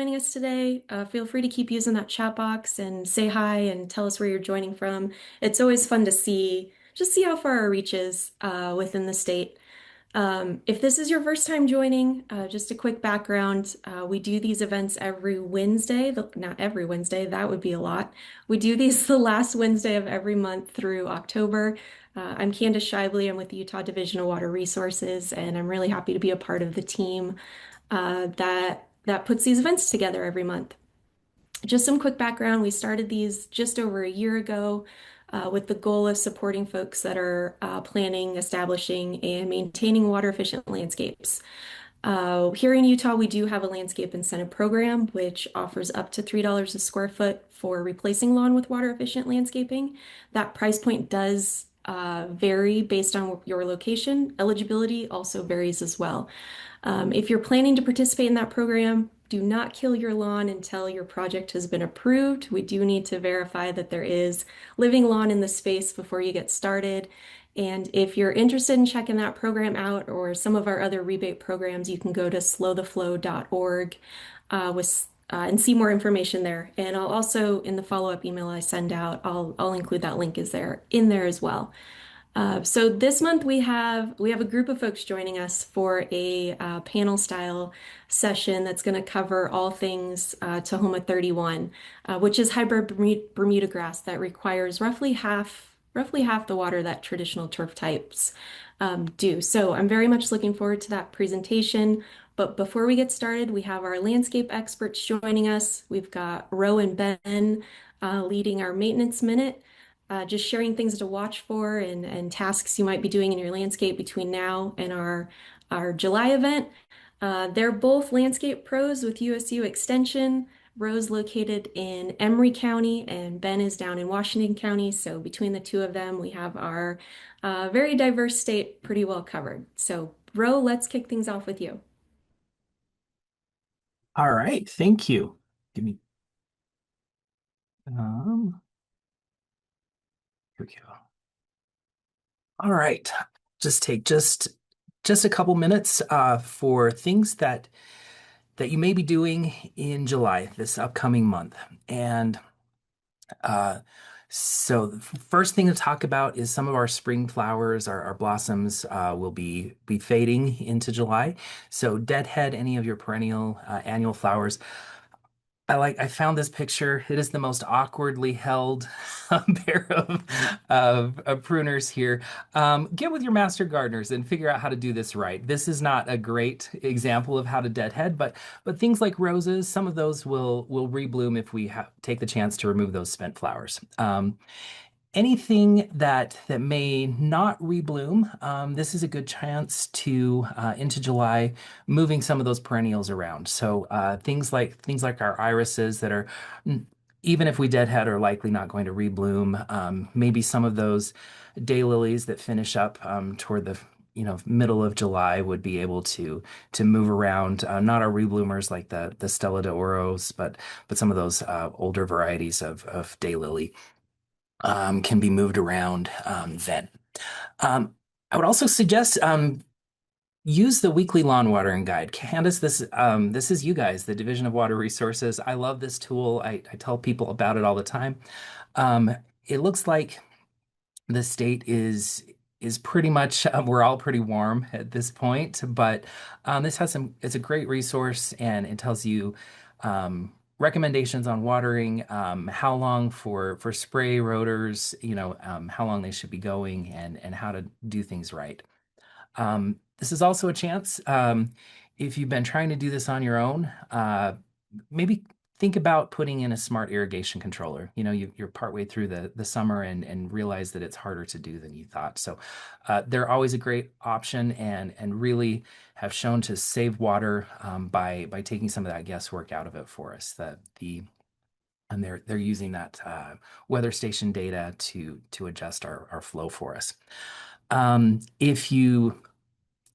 joining us today. Feel free to keep using that chat box and say hi and tell us where you're joining from. It's always fun to just see how far our reach is within the state. If this is your first time joining, just a quick background. We do these events every Wednesday, not every Wednesday, that would be a lot. We do these the last Wednesday of every month through October. I'm Candace Shively. I'm with the Utah Division of Water Resources, and I'm really happy to be a part of the team that puts these events together every month. Just some quick background. We started these just over a year ago with the goal of supporting folks that are planning, establishing, and maintaining water efficient landscapes. Here in Utah, we do have a landscape incentive program, which offers up to $3 a square foot for replacing lawn with water efficient landscaping. That price point does vary based on your location. Eligibility also varies as well. If you're planning to participate in that program, do not kill your lawn until your project has been approved. We do need to verify that there is living lawn in the space before you get started. And if you're interested in checking that program out or some of our other rebate programs, you can go to slowtheflow.org and see more information there. And I'll also, in the follow-up email I send out, I'll include that link in there as well. So this month we have a group of folks joining us for a panel style session that's going to cover all things Tahoma 31, which is hybrid Bermuda grass that requires roughly half the water that traditional turf types do. So I'm very much looking forward to that presentation. But before we get started, we have our landscape experts joining us. We've got Ro and Ben leading our maintenance minute, just sharing things to watch for and tasks you might be doing in your landscape between now and our July event. They're both landscape pros with USU Extension. Ro's located in Emery County and Ben is down in Washington County. So between the two of them, we have our very diverse state pretty well covered. So Ro, let's kick things off with you. All right, thank you. Give me, um, here we go. All right, just take just a couple minutes for things that you may be doing in July, this upcoming month. And uh, so the first thing to talk about is some of our spring flowers, our blossoms will be fading into July. So deadhead any of your perennial annual flowers. I found this picture. It is the most awkwardly held pair of pruners here. Get with your master gardeners and figure out how to do this right. This is not a great example of how to deadhead, but things like roses, some of those will rebloom if we take the chance to remove those spent flowers. Anything that may not rebloom, this is a good chance to into July, moving some of those perennials around. So things like our irises that are even if we deadhead are likely not going to rebloom. Maybe some of those daylilies that finish up toward the middle of July would be able to move around. Not our rebloomers like the Stella de Oros, but some of those older varieties of daylily can be moved around then. Um, I would also suggest use the weekly lawn watering guide. Candace, this is you guys, the Division of Water Resources. I love this tool. I tell people about it all the time. It looks like the state is pretty much we're all pretty warm at this point, but this has it's a great resource and it tells you recommendations on watering, how long for spray rotors, how long they should be going and how to do things right. This is also a chance, if you've been trying to do this on your own, maybe think about putting in a smart irrigation controller. You're partway through the summer and realize that it's harder to do than you thought. So they're always a great option and really have shown to save water by taking some of that guesswork out of it for us. And they're using that weather station data to adjust our flow for us. If you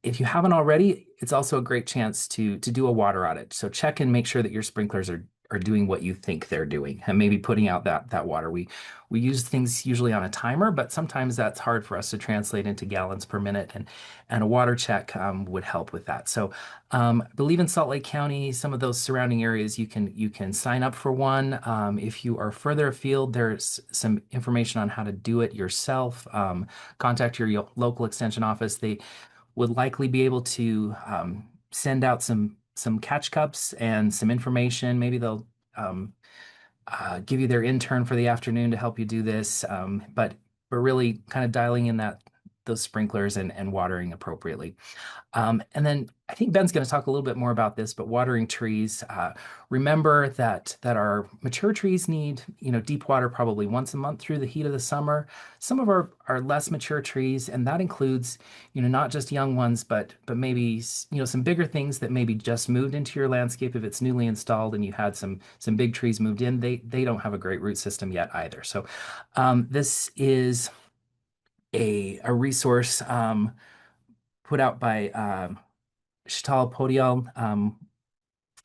haven't already, it's also a great chance to do a water audit. So check and make sure that your sprinklers are doing what you think they're doing, and maybe putting out that water. We use things usually on a timer, but sometimes that's hard for us to translate into gallons per minute, and a water check would help with that. So I believe in Salt Lake County, some of those surrounding areas, you can sign up for one. If you are further afield, there's some information on how to do it yourself. Contact your local extension office. They would likely be able to send out some catch cups and some information. Maybe they'll um, give you their intern for the afternoon to help you do this. But we're really kind of dialing in that those sprinklers and watering appropriately. And then I think Ben's going to talk a little bit more about this, but watering trees. Remember that our mature trees need, deep water probably once a month through the heat of the summer. Some of our less mature trees, and that includes, not just young ones, but maybe, some bigger things that maybe just moved into your landscape. If it's newly installed and you had some big trees moved in, they don't have a great root system yet either. So this is a resource put out by Shital Podial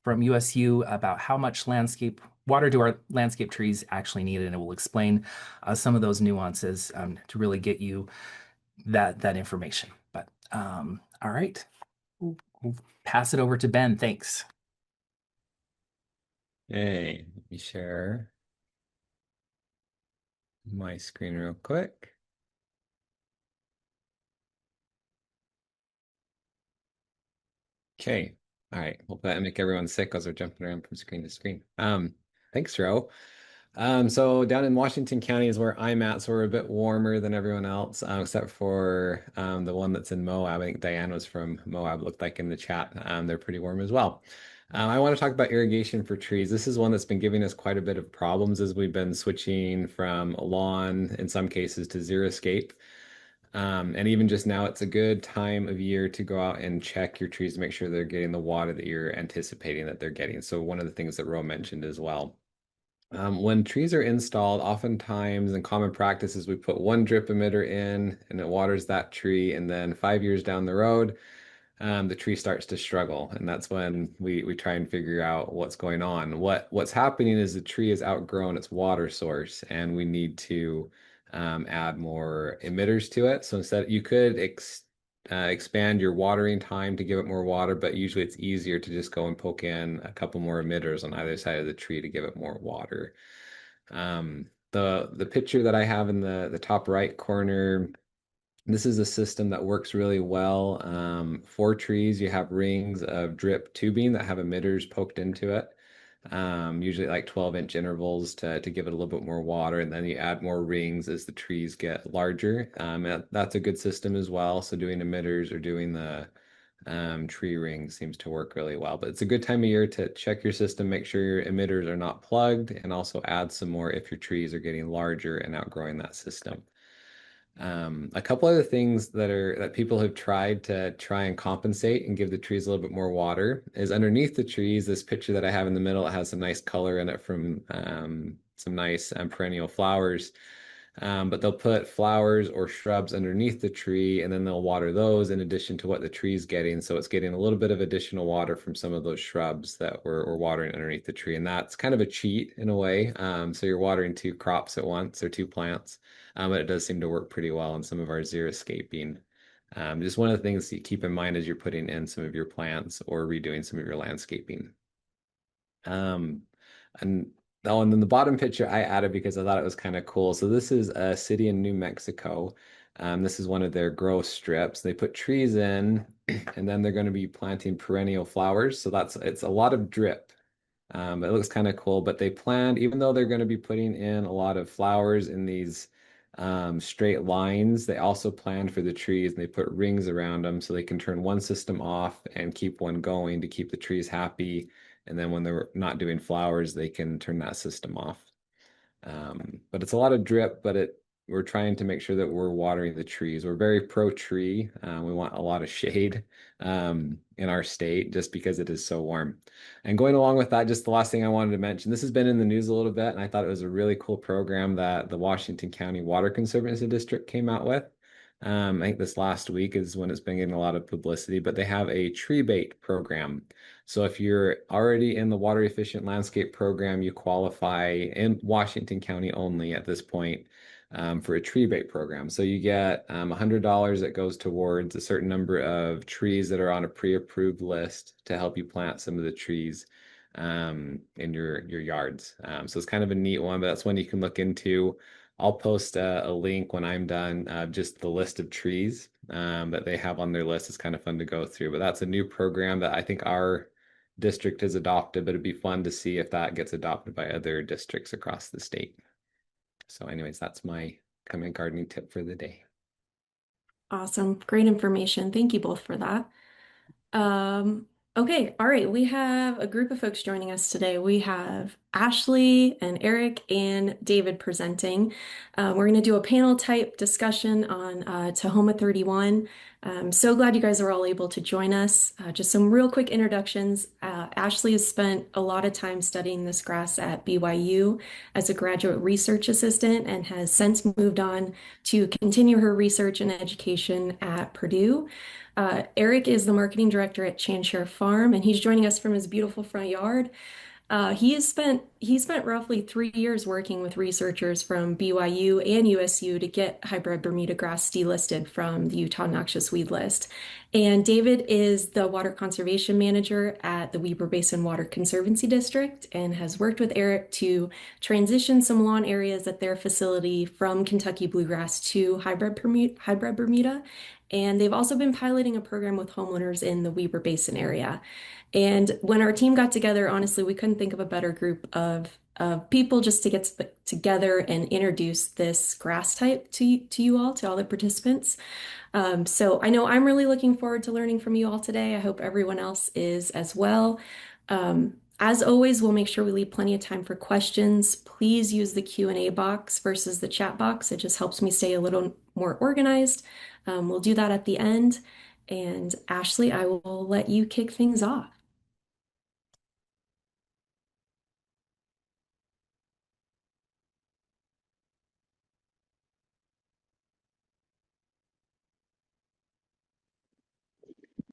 from USU about how much landscape water do our landscape trees actually need, and it will explain some of those nuances to really get you that information. But all right, we'll pass it over to Ben. Thanks. Hey, let me share my screen real quick. Okay. All right. Hope that make everyone sick as we're jumping around from screen to screen. Thanks, Ro. So down in Washington County is where I'm at, so we're a bit warmer than everyone else, except for the one that's in Moab. I think Diane was from Moab, looked like in the chat. They're pretty warm as well. I want to talk about irrigation for trees. This is one that's been giving us quite a bit of problems as we've been switching from lawn, in some cases, to xeriscape. And even just now, it's a good time of year to go out and check your trees to make sure they're getting the water that you're anticipating that they're getting. So one of the things that Ro mentioned as well. When trees are installed, oftentimes in common practice is we put one drip emitter in and it waters that tree, and then 5 years down the road, the tree starts to struggle, and that's when we try and figure out what's going on. What's happening is the tree has outgrown its water source, and we need to add more emitters to it. So instead, you could expand your watering time to give it more water, but usually it's easier to just go and poke in a couple more emitters on either side of the tree to give it more water. The picture that I have in the top right corner, this is a system that works really well. For trees, you have rings of drip tubing that have emitters poked into it, usually like 12-inch intervals to give it a little bit more water. And then you add more rings as the trees get larger. And that's a good system as well. So doing emitters or doing the tree ring seems to work really well. But it's a good time of year to check your system, make sure your emitters are not plugged, and also add some more if your trees are getting larger and outgrowing that system. A couple other things that people have tried to try and compensate and give the trees a little bit more water is underneath the trees. This picture that I have in the middle, it has some nice color in it from some nice perennial flowers. But they'll put flowers or shrubs underneath the tree, and then they'll water those in addition to what the tree's getting. So it's getting a little bit of additional water from some of those shrubs that we're watering underneath the tree. And that's kind of a cheat in a way. So you're watering two crops at once or two plants. But it does seem to work pretty well in some of our xeriscaping. Just one of the things to keep in mind as you're putting in some of your plants or redoing some of your landscaping. Um, and and then the bottom picture I added because I thought it was kind of cool. So this is a city in New Mexico. This is one of their growth strips. They put trees in, and then they're going to be planting perennial flowers. So it's a lot of drip. It looks kind of cool, but they planned, even though they're going to be putting in a lot of flowers in these straight lines, they also planned for the trees, and they put rings around them so they can turn one system off and keep one going to keep the trees happy. And then when they're not doing flowers, they can turn that system off. But it's a lot of drip, but we're trying to make sure that we're watering the trees. We're very pro tree. We want a lot of shade in our state just because it is so warm. And going along with that, just the last thing I wanted to mention, this has been in the news a little bit, and I thought it was a really cool program that the Washington County Water Conservancy District came out with. I think this last week is when it's been getting a lot of publicity, but they have a tree bait program. So if you're already in the water efficient landscape program, you qualify in Washington County only at this point for a tree bait program. So you get $100 that goes towards a certain number of trees that are on a pre-approved list to help you plant some of the trees in your yards. So it's kind of a neat one, but that's one you can look into. I'll post a link when I'm done, just the list of trees that they have on their list. It's kind of fun to go through, but that's a new program that I think our district has adopted, but it'd be fun to see if that gets adopted by other districts across the state. So anyways, that's my community gardening tip for the day. Awesome. Great information. Thank you both for that. Um, okay, all right. We have a group of folks joining us today. We have Ashley and Eric and David presenting. We're going to do a panel type discussion on Tahoma 31. I'm so glad you guys are all able to join us. Just some real quick introductions. Ashley has spent a lot of time studying this grass at BYU as a graduate research assistant and has since moved on to continue her research and education at Purdue. Eric is the marketing director at Chanshire Farm, and he's joining us from his beautiful front yard. He spent roughly 3 years working with researchers from BYU and USU to get hybrid Bermuda grass delisted from the Utah noxious weed list. And David is the water conservation manager at the Weber Basin Water Conservancy District and has worked with Eric to transition some lawn areas at their facility from Kentucky bluegrass to hybrid Bermuda. And they've also been piloting a program with homeowners in the Weber Basin area. And when our team got together, honestly, we couldn't think of a better group of people just to get together and introduce this grass type to you all, to all the participants. So I know I'm really looking forward to learning from you all today. I hope everyone else is as well. As always, we'll make sure we leave plenty of time for questions. Please use the Q&A box versus the chat box. It just helps me stay a little more organized. We'll do that at the end. And Ashley, I will let you kick things off.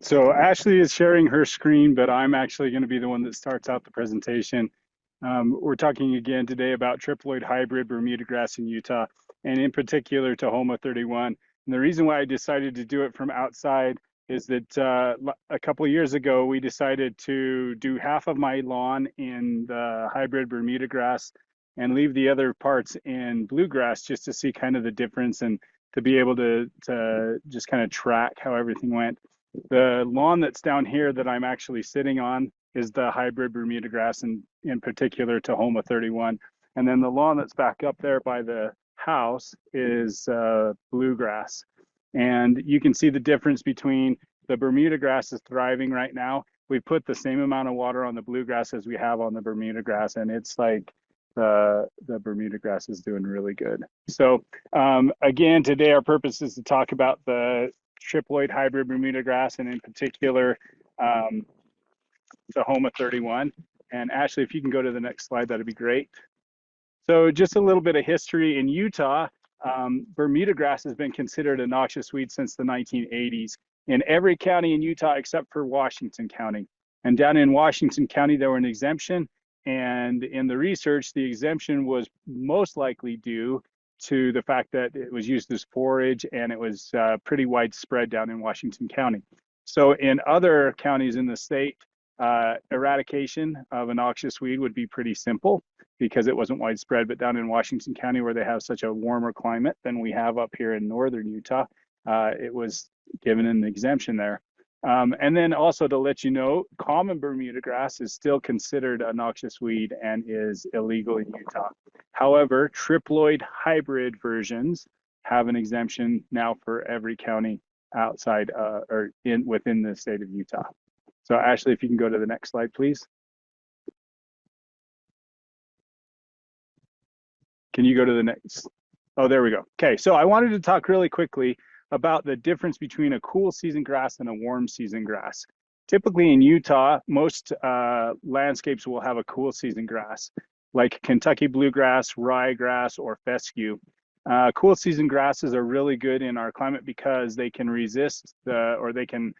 So Ashley is sharing her screen, but I'm actually going to be the one that starts out the presentation. We're talking again today about triploid hybrid Bermuda grass in Utah, and in particular Tahoma 31. And the reason why I decided to do it from outside is that a couple of years ago, we decided to do half of my lawn in the hybrid Bermuda grass and leave the other parts in bluegrass just to see kind of the difference and to be able to just kind of track how everything went. The lawn that's down here that I'm actually sitting on is the hybrid Bermuda grass, and in particular Tahoma 31. And then the lawn that's back up there by the house is bluegrass. And you can see the difference between the Bermuda grass is thriving right now. We put the same amount of water on the bluegrass as we have on the Bermuda grass, and it's like the Bermuda grass is doing really good. So again, today our purpose is to talk about the triploid hybrid Bermuda grass, and in particular, Tahoma 31. And Ashley, if you can go to the next slide, that'd be great. So just a little bit of history in Utah. Bermuda grass has been considered a noxious weed since the 1980s in every county in Utah except for Washington County. And down in Washington County, there were an exemption. And in the research, the exemption was most likely due to the fact that it was used as forage and it was pretty widespread down in Washington County. So in other counties in the state, eradication of a noxious weed would be pretty simple because it wasn't widespread. But down in Washington County, where they have such a warmer climate than we have up here in northern Utah, it was given an exemption there. And then also to let you know, common Bermuda grass is still considered a noxious weed and is illegal in Utah. However, triploid hybrid versions have an exemption now for every county outside or within the state of Utah. So Ashley, if you can go to the next slide, please. Can you go to the next? Oh, there we go. Okay, so I wanted to talk really quickly about the difference between a cool season grass and a warm season grass. Typically in Utah, most landscapes will have a cool season grass, like Kentucky bluegrass, ryegrass, or fescue. Cool season grasses are really good in our climate because they can resist or they can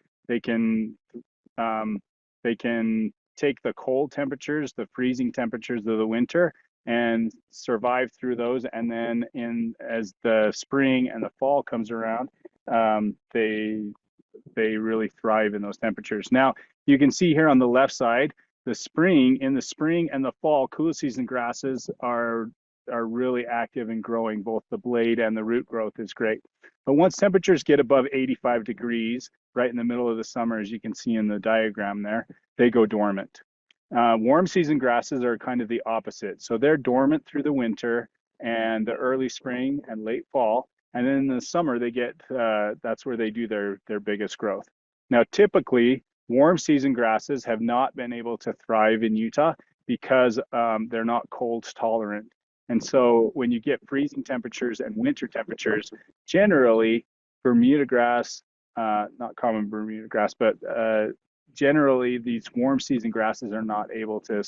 um, they can take the cold temperatures, the freezing temperatures of the winter, and survive through those. And then as the spring and the fall comes around, they really thrive in those temperatures. Now, you can see here on the left side, in the spring and the fall, cool season grasses are really active and growing. Both the blade and the root growth is great. But once temperatures get above 85 degrees, right in the middle of the summer, as you can see in the diagram there, they go dormant. Warm season grasses are kind of the opposite. So they're dormant through the winter and the early spring and late fall. And then in the summer, that's where they do their biggest growth. Now, typically, warm season grasses have not been able to thrive in Utah because they're not cold tolerant. And so when you get freezing temperatures and winter temperatures, generally Bermuda grass, not common Bermuda grass, but generally these warm season grasses are not able to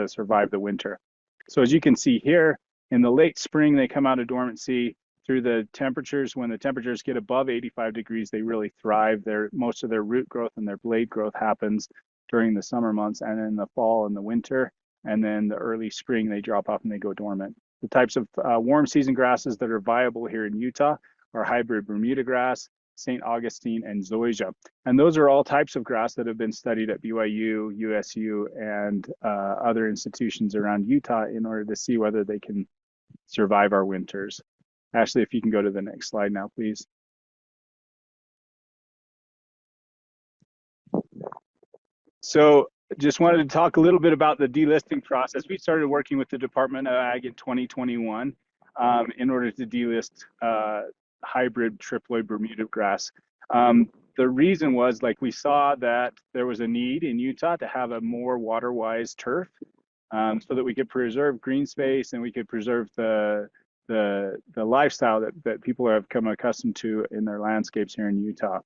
survive the winter. So as you can see here, in the late spring, they come out of dormancy through the temperatures. When the temperatures get above 85 degrees, they really thrive. Most of their root growth and their blade growth happens during the summer months, and in the fall and the winter, and then the early spring, they drop off and they go dormant. The types of warm season grasses that are viable here in Utah are hybrid Bermudagrass, St. Augustine, and zoysia. And those are all types of grass that have been studied at BYU, USU, and other institutions around Utah in order to see whether they can survive our winters. Ashley, if you can go to the next slide now, please. So just wanted to talk a little bit about the delisting process. We started working with the Department of Ag in 2021 in order to delist hybrid triploid Bermuda grass. The reason was, like, we saw that there was a need in Utah to have a more water-wise turf so that we could preserve green space and we could preserve the lifestyle that people have come accustomed to in their landscapes here in Utah.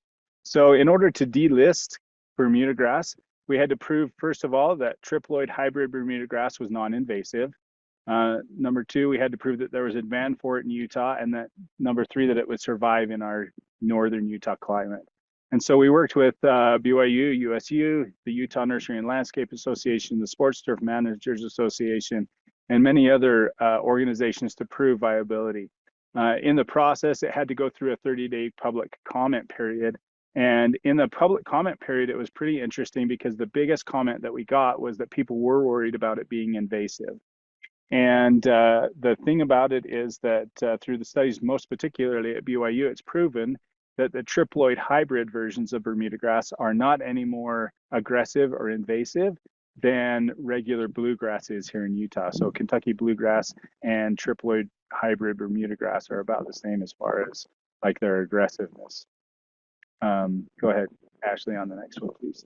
So in order to delist Bermuda grass, we had to prove, first of all, that triploid hybrid Bermuda grass was non-invasive. Number two, we had to prove that there was a demand for it in Utah, and that number three, that it would survive in our northern Utah climate. And so we worked with BYU, USU, the Utah Nursery and Landscape Association, the Sports Turf Managers Association, and many other organizations to prove viability. In the process, it had to go through a 30-day public comment period. And in the public comment period, it was pretty interesting because the biggest comment that we got was that people were worried about it being invasive. And the thing about it is that through the studies, most particularly at BYU, it's proven that the triploid hybrid versions of Bermuda grass are not any more aggressive or invasive than regular bluegrass is here in Utah. So Kentucky bluegrass and triploid hybrid Bermuda grass are about the same as far as like their aggressiveness. Go ahead, Ashley, on the next one, please.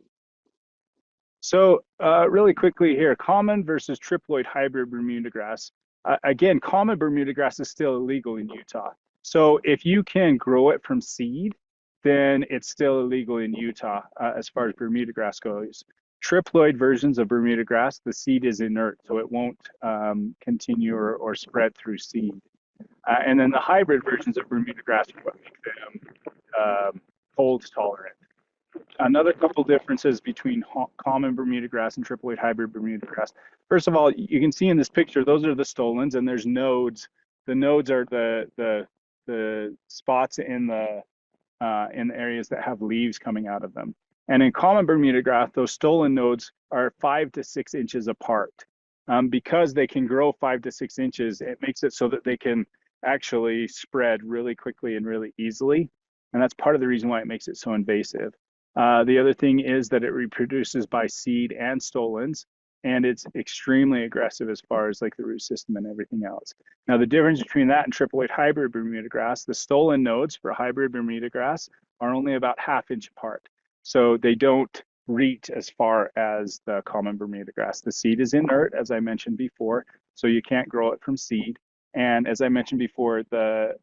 So really quickly here, common versus triploid hybrid Bermuda grass. Again, common Bermuda grass is still illegal in Utah. So if you can grow it from seed, then it's still illegal in Utah as far as Bermuda grass goes. Triploid versions of Bermuda grass, the seed is inert, so it won't continue or spread through seed. And then the hybrid versions of Bermuda grass are what make them cold tolerant. Another couple differences between common Bermuda grass and triploid hybrid Bermuda grass. First of all, you can see in this picture, those are the stolons, and there's nodes. The nodes are the spots in the areas that have leaves coming out of them. And in common Bermuda grass, those stolen nodes are 5 to 6 inches apart. Because they can grow 5 to 6 inches, it makes it so that they can actually spread really quickly and really easily. And that's part of the reason why it makes it so invasive. The other thing is that it reproduces by seed and stolons, and it's extremely aggressive as far as like the root system and everything else. Now, the difference between that and triploid hybrid Bermuda grass, the stolen nodes for hybrid Bermuda grass are only about ½ inch apart. So they don't reach as far as the common Bermuda grass. The seed is inert, as I mentioned before, so you can't grow it from seed. And as I mentioned before, the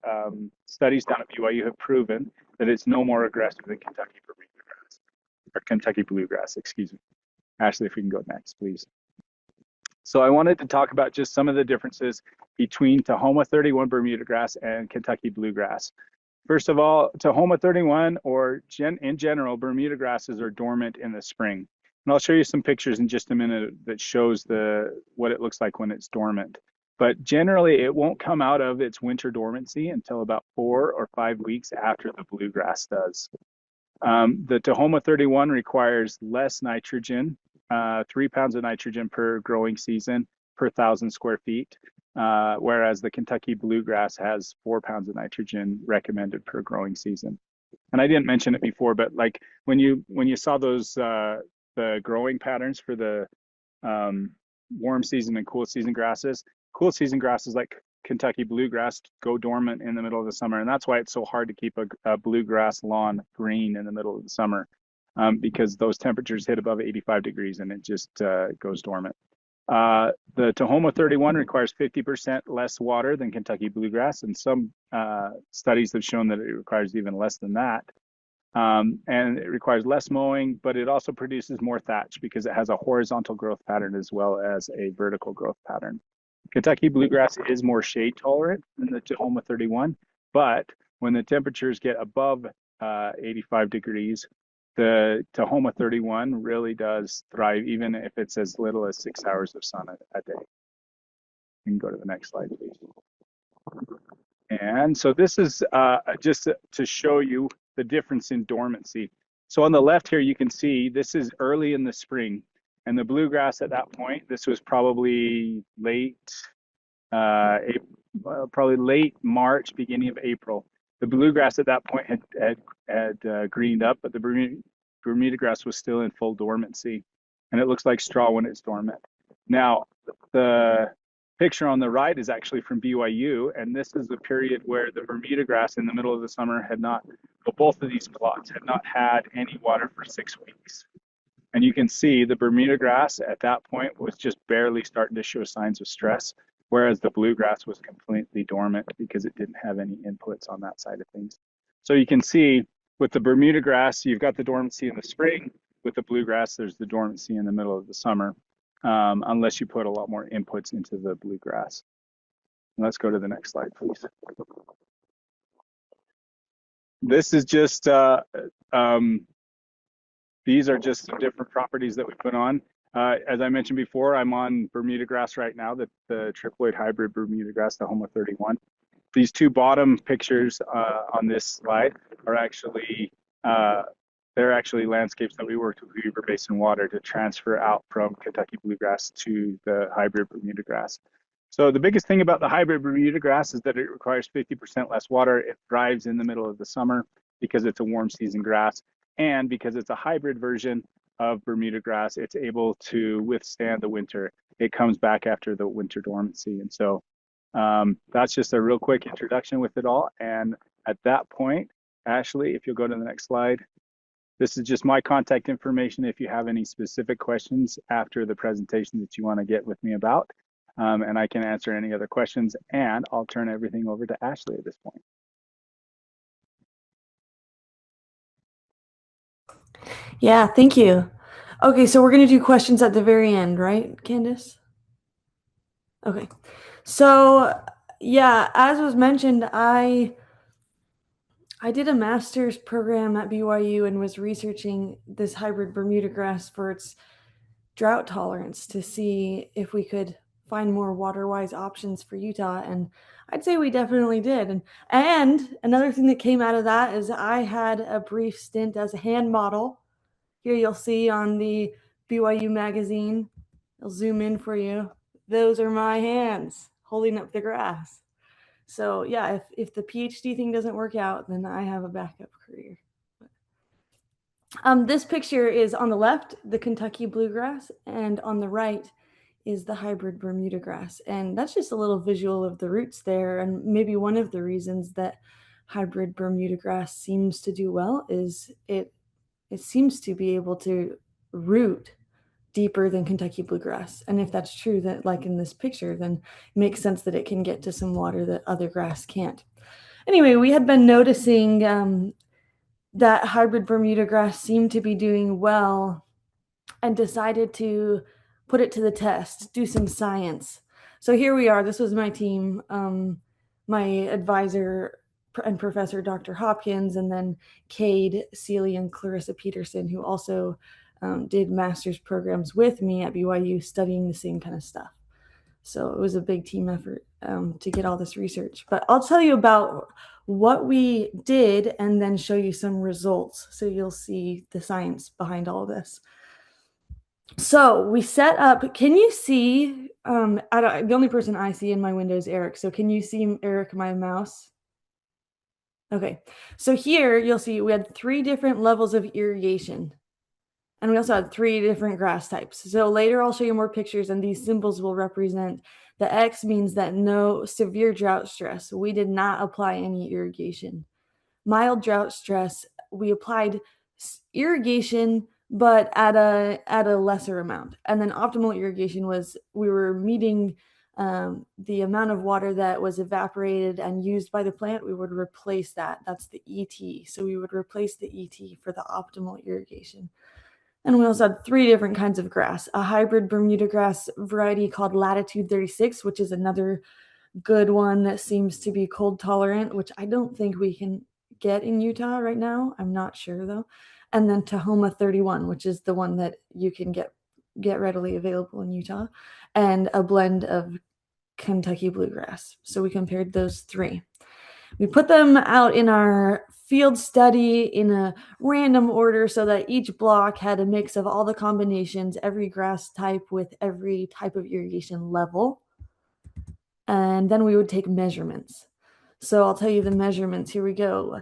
studies down at BYU have proven that it's no more aggressive than Kentucky Bermuda grass, or Kentucky bluegrass, excuse me. Ashley, if we can go next, please. So I wanted to talk about just some of the differences between Tahoma 31 Bermuda grass and Kentucky bluegrass. First of all, Tahoma 31 or in general, Bermuda grasses are dormant in the spring. And I'll show you some pictures in just a minute that shows what it looks like when it's dormant. But generally, it won't come out of its winter dormancy until about 4 or 5 weeks after the bluegrass does. The Tahoma 31 requires less nitrogen, 3 pounds of nitrogen per growing season per 1,000 square feet, whereas the Kentucky bluegrass has 4 pounds of nitrogen recommended per growing season. And I didn't mention it before, but like when you saw those the growing patterns for the warm season and cool season grasses like Kentucky bluegrass go dormant in the middle of the summer, and that's why it's so hard to keep a bluegrass lawn green in the middle of the summer, because those temperatures hit above 85 degrees and it just goes dormant. The Tahoma 31 requires 50% less water than Kentucky bluegrass, and some studies have shown that it requires even less than that. And it requires less mowing, but it also produces more thatch because it has a horizontal growth pattern as well as a vertical growth pattern. Kentucky bluegrass is more shade tolerant than the Tahoma 31, but when the temperatures get above 85 degrees, the Tahoma 31 really does thrive, even if it's as little as 6 hours of sun a day. You can go to the next slide, please. And so this is just to show you the difference in dormancy. So on the left here, you can see this is early in the spring. And the bluegrass at that point, this was probably late March, beginning of April. The bluegrass at that point had greened up, but the Bermuda grass was still in full dormancy. And it looks like straw when it's dormant. Now, the picture on the right is actually from BYU, and this is the period where the Bermuda grass in the middle of the summer both of these plots had not had any water for 6 weeks. And you can see the Bermuda grass at that point was just barely starting to show signs of stress, whereas the bluegrass was completely dormant because it didn't have any inputs on that side of things. So you can see with the Bermuda grass, you've got the dormancy in the spring. With the bluegrass, there's the dormancy in the middle of the summer, unless you put a lot more inputs into the bluegrass. Let's go to the next slide, please. This is just these are just some different properties that we put on. As I mentioned before, I'm on Bermuda grass right now, the triploid hybrid Bermuda grass, the Tahoma 31. These two bottom pictures on this slide are actually they're actually landscapes that we worked with Weaver Basin Water to transfer out from Kentucky bluegrass to the hybrid Bermuda grass. So the biggest thing about the hybrid Bermuda grass is that it requires 50% less water. It thrives in the middle of the summer because it's a warm season grass. And because it's a hybrid version of Bermuda grass, it's able to withstand the winter. It comes back after the winter dormancy. And so that's just a real quick introduction with it all. And at that point, Ashley, if you'll go to the next slide, this is just my contact information if you have any specific questions after the presentation that you want to get with me about. And I can answer any other questions, and I'll turn everything over to Ashley at this point. Yeah, thank you. Okay, so we're going to do questions at the very end, right, Candace? Okay. So, yeah, as was mentioned, I did a master's program at BYU and was researching this hybrid Bermuda grass for its drought tolerance to see if we could find more water-wise options for Utah, and I'd say we definitely did. And another thing that came out of that is I had a brief stint as a hand model. Here you'll see on the BYU magazine, I'll zoom in for you. Those are my hands holding up the grass. So yeah, if the PhD thing doesn't work out, then I have a backup career. This picture is on the left, the Kentucky bluegrass, and on the right is the hybrid Bermuda grass. And that's just a little visual of the roots there. And maybe one of the reasons that hybrid Bermuda grass seems to do well is it seems to be able to root deeper than Kentucky bluegrass. And if that's true, that like in this picture, then it makes sense that it can get to some water that other grass can't. Anyway, we had been noticing that hybrid Bermuda grass seemed to be doing well and decided to put it to the test, do some science. So here we are. This was my team, my advisor and professor, Dr. Hopkins, and then Cade, Celia, and Clarissa Peterson, who also did master's programs with me at BYU studying the same kind of stuff. So it was a big team effort to get all this research. But I'll tell you about what we did and then show you some results so you'll see the science behind all of this. So we set up, can you see, the only person I see in my window is Eric. So can you see Eric, my mouse? Okay, so here you'll see we had 3 different levels of irrigation. And we also had 3 different grass types. So later I'll show you more pictures, and these symbols will represent the X means that no severe drought stress. We did not apply any irrigation. Mild drought stress, we applied irrigation, but at a lesser amount. And then optimal irrigation was we were meeting the amount of water that was evaporated and used by the plant. We would replace that. That's the ET. So we would replace the ET for the optimal irrigation. And we also had 3 different kinds of grass, a hybrid Bermudagrass variety called Latitude 36, which is another good one that seems to be cold tolerant, which I don't think we can get in Utah right now. I'm not sure though. And then Tahoma 31, which is the one that you can get readily available in Utah, and a blend of Kentucky bluegrass. So we compared those 3. We put them out in our field study in a random order so that each block had a mix of all the combinations, every grass type with every type of irrigation level. And then we would take measurements. So I'll tell you the measurements. Here we go.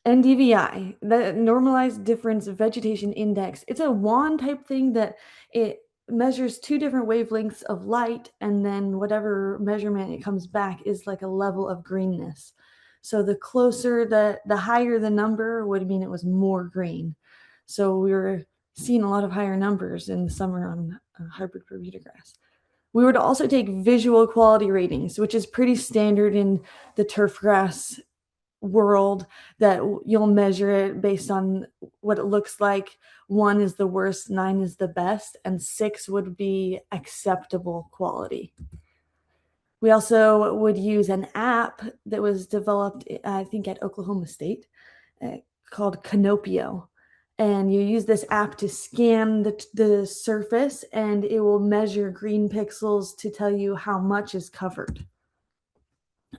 NDVI, the normalized difference vegetation index. It's a wand type thing that it measures 2 different wavelengths of light, and then whatever measurement it comes back is like a level of greenness. So the closer, the higher the number would mean it was more green. So we were seeing a lot of higher numbers in the summer on hybrid Bermudagrass. We would also take visual quality ratings, which is pretty standard in the turfgrass world, that you'll measure it based on what it looks like. 1 is the worst, 9 is the best, and 6 would be acceptable quality. We also would use an app that was developed, I think, at Oklahoma State called Canopio. And you use this app to scan the surface, and it will measure green pixels to tell you how much is covered.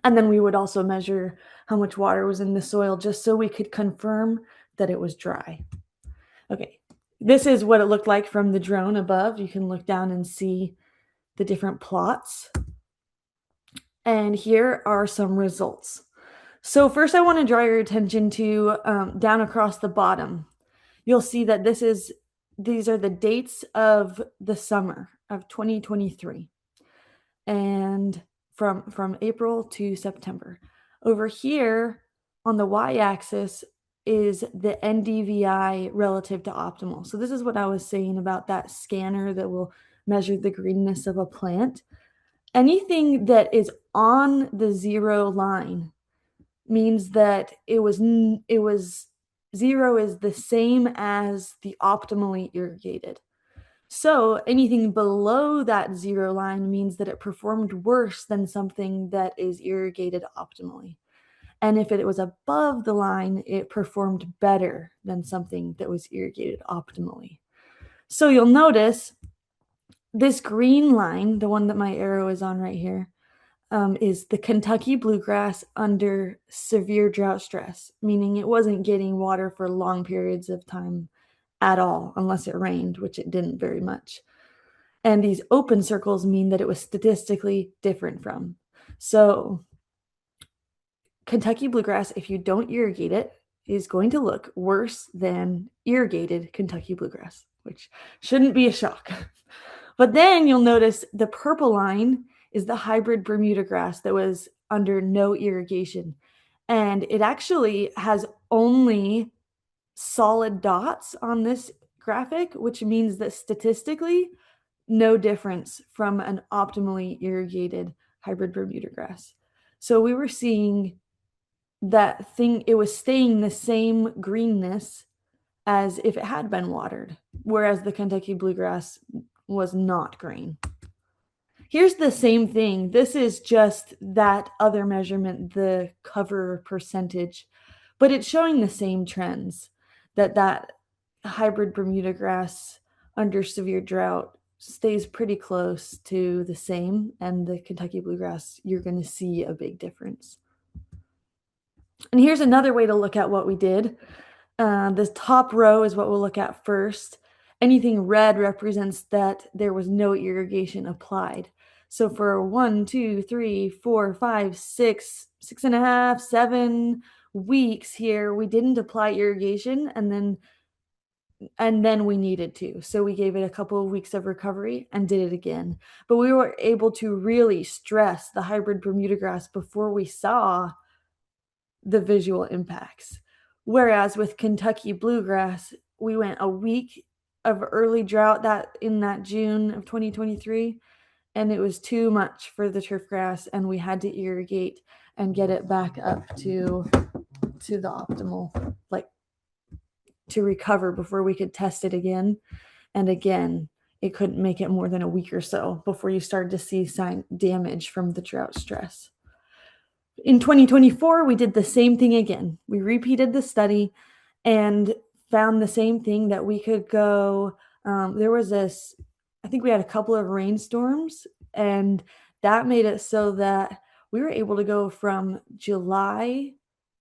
And then we would also measure how much water was in the soil just so we could confirm that it was dry. Okay, this is what it looked like from the drone above. You can look down and see the different plots. And here are some results. So first I want to draw your attention to down across the bottom. You'll see that these are the dates of the summer of 2023. And from April to September. Over here on the y-axis is the NDVI relative to optimal. So this is what I was saying about that scanner that will measure the greenness of a plant. Anything that is on the 0 line means that it was 0 is the same as the optimally irrigated. So anything below that 0 line means that it performed worse than something that is irrigated optimally. And if it was above the line, it performed better than something that was irrigated optimally. So you'll notice this green line, the one that my arrow is on right here, is the Kentucky bluegrass under severe drought stress, meaning it wasn't getting water for long periods of time at all, unless it rained, which it didn't very much. And these open circles mean that it was statistically different from. So Kentucky bluegrass, if you don't irrigate it, is going to look worse than irrigated Kentucky bluegrass, which shouldn't be a shock. But then you'll notice the purple line is the hybrid Bermudagrass that was under no irrigation. And it actually has only solid dots on this graphic, which means that statistically, no difference from an optimally irrigated hybrid Bermudagrass. So we were seeing that thing, it was staying the same greenness as if it had been watered, whereas the Kentucky bluegrass was not green. Here's the same thing. This is just that other measurement, the cover percentage, but it's showing the same trends, that hybrid Bermuda grass under severe drought stays pretty close to the same, and the Kentucky bluegrass, you're going to see a big difference. And here's another way to look at what we did. The top row is what we'll look at first. Anything red represents that there was no irrigation applied. So for 1, 2, 3, 4, 5, 6, 6.5, 7 weeks here, we didn't apply irrigation, and then we needed to. So we gave it a couple of weeks of recovery and did it again. But we were able to really stress the hybrid Bermuda grass before we saw the visual impacts. Whereas with Kentucky bluegrass, we went a week of early drought in that June of 2023, and it was too much for the turfgrass, and we had to irrigate and get it back up to the optimal, like, to recover before we could test it again. And again, it couldn't make it more than a week or so before you started to see damage from the drought stress. In 2024, we did the same thing again. We repeated the study and found the same thing, that we could go. There was I think we had a couple of rainstorms, and that made it so that we were able to go from July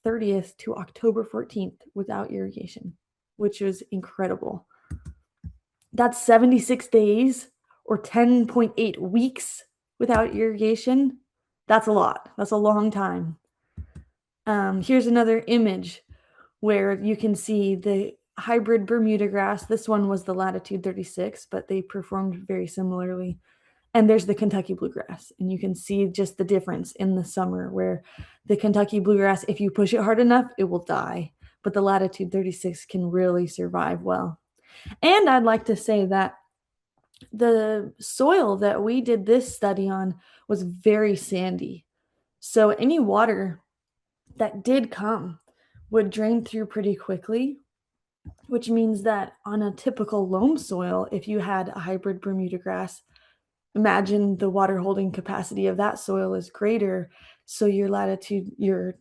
30th to October 14th without irrigation, which was incredible. That's 76 days or 10.8 weeks without irrigation. That's a lot. That's a long time. Here's another image where you can see the hybrid Bermuda grass. This one was the latitude 36, but they performed very similarly. And there's the Kentucky bluegrass, and you can see just the difference in the summer, where the Kentucky bluegrass, if you push it hard enough, it will die, but the latitude 36 can really survive well. And I'd like to say that the soil that we did this study on was very sandy. So any water that did come would drain through pretty quickly, which means that on a typical loam soil, if you had a hybrid Bermuda grass, imagine the water holding capacity of that soil is greater. So your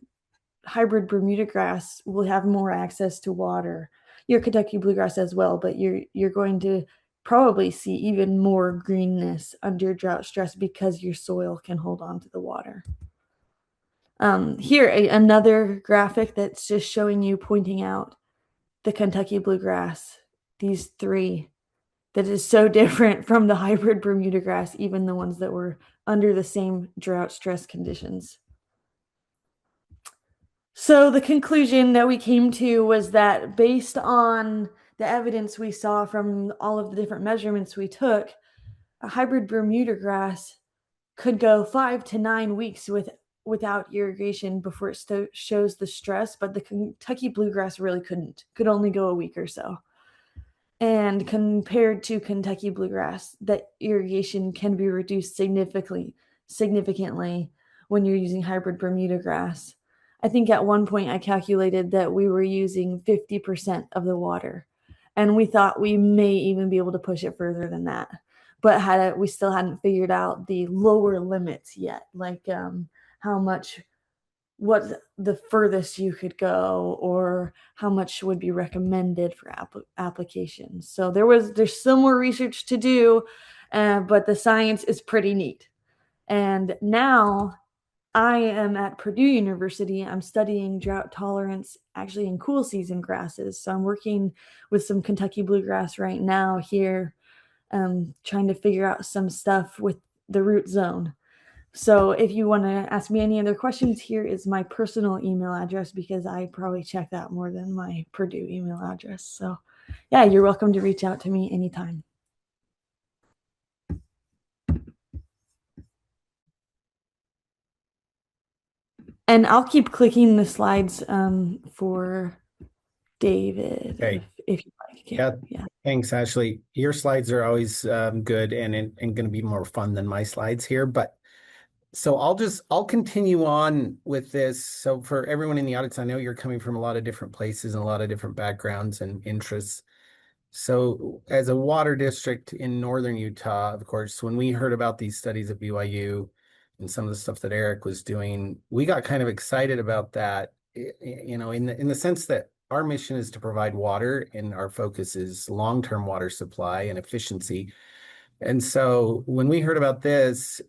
hybrid Bermuda grass will have more access to water. Your Kentucky bluegrass as well, but you're going to probably see even more greenness under drought stress because your soil can hold on to the water. Here, another graphic that's just showing you, pointing out the Kentucky bluegrass, these three, that is so different from the hybrid Bermuda grass, even the ones that were under the same drought stress conditions. So the conclusion that we came to was that, based on the evidence we saw from all of the different measurements we took, a hybrid Bermuda grass could go 5 to 9 weeks without irrigation before it shows the stress, but the Kentucky bluegrass really could only go a week or so. And compared to Kentucky bluegrass, that irrigation can be reduced significantly when you're using hybrid Bermuda grass. I think at one point I calculated that we were using 50% of the water, and we thought we may even be able to push it further than that. But we still hadn't figured out the lower limits yet, like what the furthest you could go, or how much would be recommended for applications. So there's still more research to do, but the science is pretty neat. And now I am at Purdue University. I'm studying drought tolerance, actually, in cool season grasses. So I'm working with some Kentucky bluegrass right now here, trying to figure out some stuff with the root zone. So if you want to ask me any other questions, here is my personal email address, because I probably check that more than my Purdue email address. So yeah, you're welcome to reach out to me anytime. And I'll keep clicking the slides for David, okay, if you like. Yeah. Thanks, Ashley. Your slides are always good and going to be more fun than my slides here. But so I'll continue on with this. So for everyone in the audience, I know you're coming from a lot of different places and a lot of different backgrounds and interests. So as a water district in northern Utah, of course, when we heard about these studies at BYU and some of the stuff that Eric was doing, we got kind of excited about that, in the sense that our mission is to provide water and our focus is long-term water supply and efficiency. And so when we heard about this,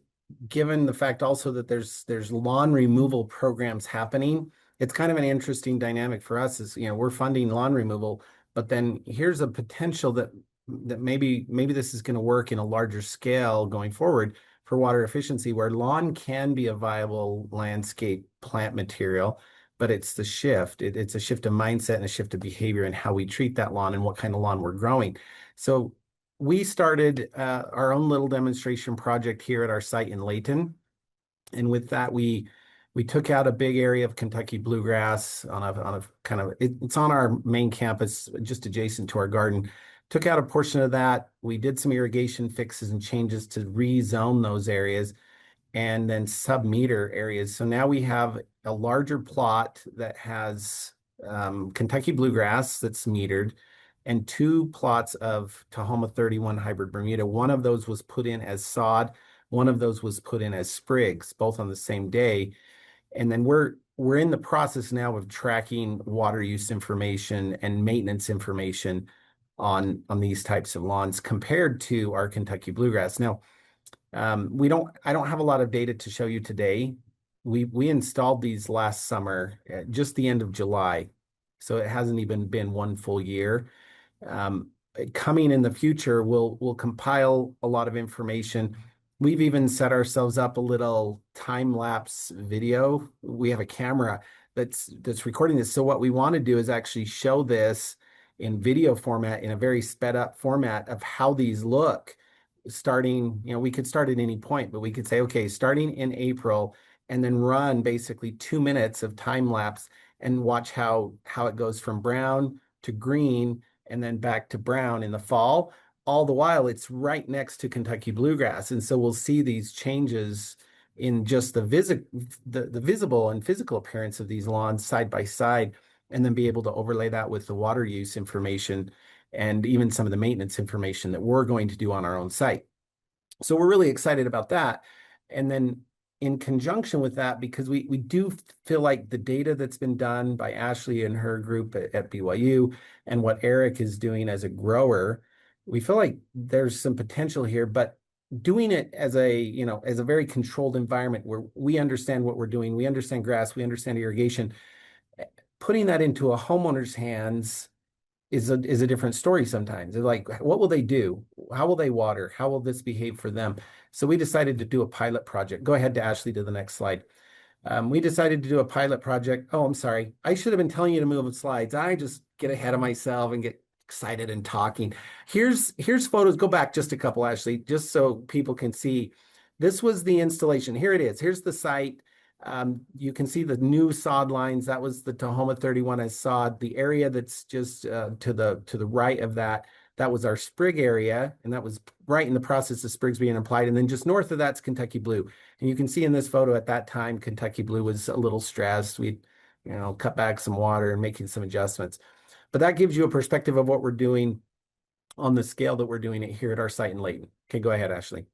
given the fact also that there's lawn removal programs happening, it's kind of an interesting dynamic for us is, we're funding lawn removal, but then here's a potential that maybe this is going to work in a larger scale going forward for water efficiency, where lawn can be a viable landscape plant material, but it's the shift. It's a shift of mindset and a shift of behavior and how we treat that lawn and what kind of lawn we're growing. So we started our own little demonstration project here at our site in Layton. And with that, we took out a big area of Kentucky bluegrass on a kind of, it's on our main campus, just adjacent to our garden. Took out a portion of that. We did some irrigation fixes and changes to rezone those areas and then sub-meter areas. So now we have a larger plot that has Kentucky bluegrass that's metered and two plots of Tahoma 31 hybrid Bermuda. One of those was put in as sod. One of those was put in as sprigs, both on the same day. And then we're in the process now of tracking water use information and maintenance information on these types of lawns compared to our Kentucky bluegrass. Now, I don't have a lot of data to show you today. We installed these last summer at just the end of July, so it hasn't even been one full year. Um, Coming in the future, we'll compile a lot of information. We've even set ourselves up a little time-lapse video. We have a camera that's recording this. So what we want to do is actually show this in video format, in a very sped up format of how these look starting, we could start at any point, but we could say, okay, starting in April, and then run basically 2 minutes of time lapse and watch how it goes from brown to green and then back to brown in the fall. All the while, it's right next to Kentucky bluegrass. And so we'll see these changes in just the visible and physical appearance of these lawns side by side, and then be able to overlay that with the water use information and even some of the maintenance information that we're going to do on our own site. So we're really excited about that. And then in conjunction with that, because we do feel like the data that's been done by Ashley and her group at BYU and what Eric is doing as a grower, we feel like there's some potential here, but doing it as a very controlled environment where we understand what we're doing, we understand grass, we understand irrigation, putting that into a homeowner's hands is a different story sometimes. They're like, what will they do? How will they water? How will this behave for them? So we decided to do a pilot project. Go ahead, Ashley, to the next slide. We decided to do a pilot project. Oh, I'm sorry. I should have been telling you to move slides. I just get ahead of myself and get excited and talking. Here's photos. Go back just a couple, Ashley, just so people can see. This was the installation. Here it is. Here's the site. You can see the new sod lines. That was the Tahoma 31 as sod. The area that's just to the right of that was our sprig area, and that was right in the process of sprigs being applied. And then just north of that's Kentucky blue. And you can see in this photo at that time, Kentucky blue was a little stressed. We, cut back some water and making some adjustments. But that gives you a perspective of what we're doing on the scale that we're doing it here at our site in Layton. Okay, go ahead, Ashley.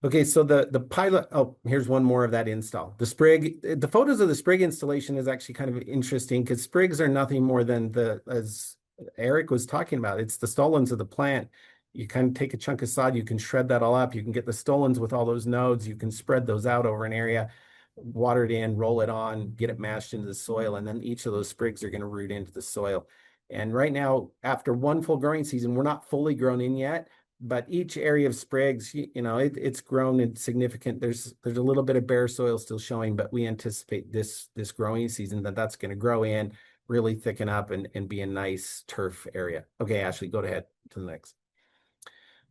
Okay, so the pilot, here's one more of that install. The photos of the sprig installation is actually kind of interesting because sprigs are nothing more than as Eric was talking about, it's the stolons of the plant. You kind of take a chunk of sod, you can shred that all up. You can get the stolons with all those nodes. You can spread those out over an area, water it in, roll it on, get it mashed into the soil. And then each of those sprigs are going to root into the soil. And right now, after one full growing season, we're not fully grown in yet, but each area of sprigs, it's grown in significant. There's a little bit of bare soil still showing, but we anticipate this growing season that's going to grow in, really thicken up and be a nice turf area. Okay, Ashley, go ahead to the next.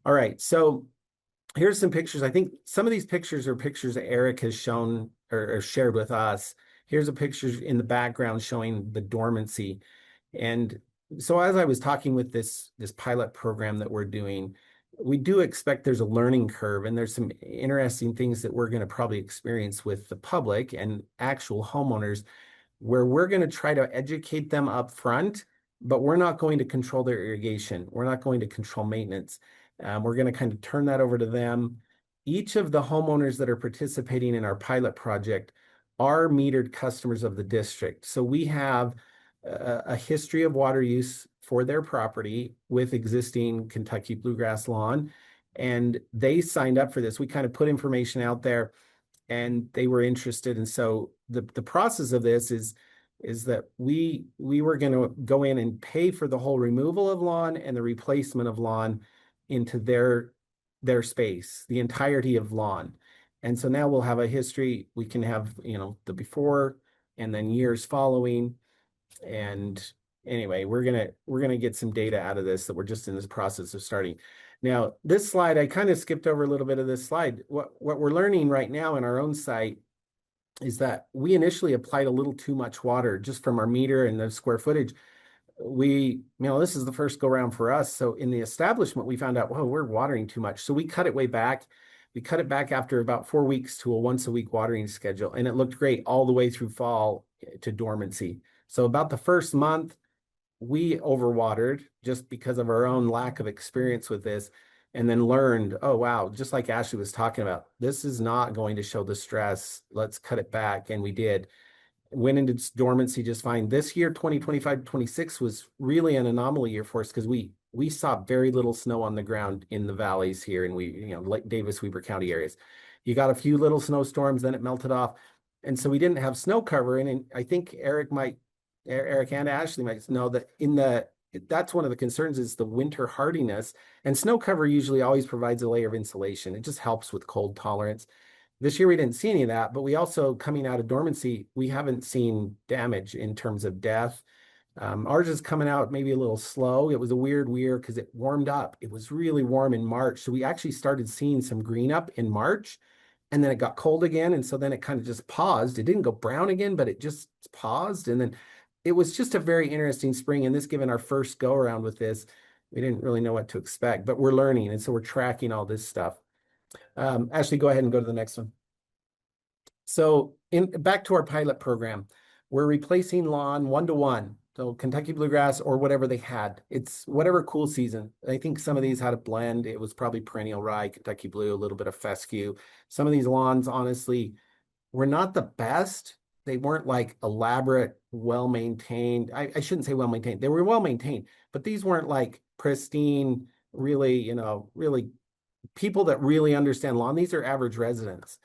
All right, so here's some pictures. I think some of these pictures are pictures that Eric has shown or shared with us. Here's a picture in the background showing the dormancy. And so as I was talking with this pilot program that we're doing, we do expect there's a learning curve, and there's some interesting things that we're going to probably experience with the public and actual homeowners where we're going to try to educate them up front but we're not going to control their irrigation. We're not going to control maintenance. We're going to kind of turn that over to them. Each of the homeowners that are participating in our pilot project are metered customers of the district. So we have a history of water use for their property with existing Kentucky bluegrass lawn, and they signed up for this. We kind of put information out there and they were interested. And so the process of this is that we were going to go in and pay for the whole removal of lawn and the replacement of lawn into their space, the entirety of lawn. And so now we'll have a history. We can have, the before and then years following. And anyway, we're gonna get some data out of this that we're just in this process of starting. Now, this slide, I kind of skipped over a little bit of this slide. What we're learning right now in our own site is that we initially applied a little too much water just from our meter and the square footage. This is the first go round for us. So in the establishment, we found out, whoa, we're watering too much. So we cut it way back. We cut it back after about 4 weeks to a once a week watering schedule. And it looked great all the way through fall to dormancy. So about the first month, we overwatered just because of our own lack of experience with this, and then learned, oh, wow, just like Ashley was talking about, this is not going to show the stress. Let's cut it back. And we did. Went into dormancy just fine. This year, 2025-26 was really an anomaly year for us because we saw very little snow on the ground in the valleys here and Lake Davis, Weber County areas. You got a few little snowstorms, then it melted off. And so we didn't have snow cover. And I think Eric and Ashley might know that that's one of the concerns is the winter hardiness, and snow cover usually always provides a layer of insulation. It just helps with cold tolerance. This year we didn't see any of that, but we also, coming out of dormancy, we haven't seen damage in terms of death. Ours is coming out maybe a little slow. It was a weird because it warmed up. It was really warm in March. So we actually started seeing some green up in March, and then it got cold again. And so then it kind of just paused. It didn't go brown again, but it just paused. And then it was just a very interesting spring. And this, given our first go around with this, we didn't really know what to expect, but we're learning. And so we're tracking all this stuff. Ashley, go ahead and go to the next one. So back to our pilot program, we're replacing lawn 1-to-1. So Kentucky bluegrass or whatever they had. It's whatever cool season. I think some of these had a blend. It was probably perennial rye, Kentucky blue, a little bit of fescue. Some of these lawns, honestly, were not the best. They weren't like elaborate, well-maintained. I shouldn't say well-maintained. They were well-maintained, but these weren't like pristine, really, really people that really understand lawn. These are average residents.